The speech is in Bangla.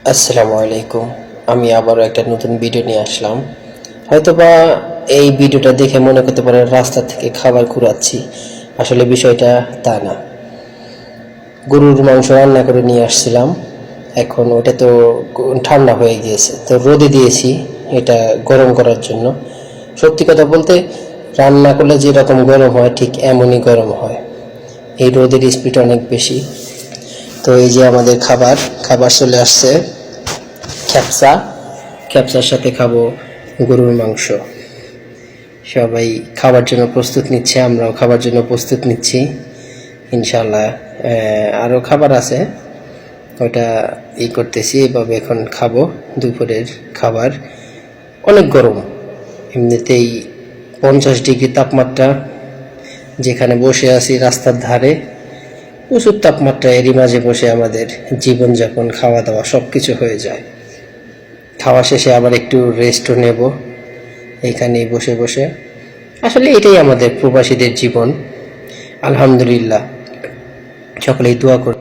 আসসালামু আলাইকুম। আমি আবারও একটা নতুন ভিডিও নিয়ে আসলাম। হয়তোবা এই ভিডিওটা দেখে মনে করতে পারেন রাস্তা থেকে খাবার কুড়াচ্ছি। আসলে বিষয়টা তা না। গরুর মাংস রান্না করে নিয়ে আসছিলাম। এখন ওটা তো ঠান্ডা হয়ে গিয়েছে, তো রোদে দিয়েছি এটা গরম করার জন্য। সত্যি কথা বলতে, রান্না করলে যেরকম গরম হয় ঠিক এমনই গরম হয়। এই রোদের স্পিড অনেক বেশি। তো এই যে আমাদের খাবার খাবার চলে আসছে। খ্যাপসা, খ্যাপসার সাথে খাবো গরুর মাংস। সবাই খাবার জন্য প্রস্তুত নিচ্ছে, আমরাও খাবার জন্য প্রস্তুত নিচ্ছি ইনশাল্লাহ। আরও খাবার আছে, ওটা করতেছি। এভাবে এখন খাবো দুপুরের খাবার। অনেক গরম, এমনিতেই 50 ডিগ্রি তাপমাত্রা। যেখানে বসে আছি রাস্তার ধারে, প্রচুর তাপমাত্রা। এরই মাঝে বসে আমাদের জীবনযাপন, খাওয়া দাওয়া সব কিছু হয়ে যায়। খাওয়া শেষে আবার একটু রেস্টও নেব এইখানেই বসে বসে। আসলে এটাই আমাদের প্রবাসীদের জীবন। আলহামদুলিল্লাহ, সকলেই দোয়া করুন।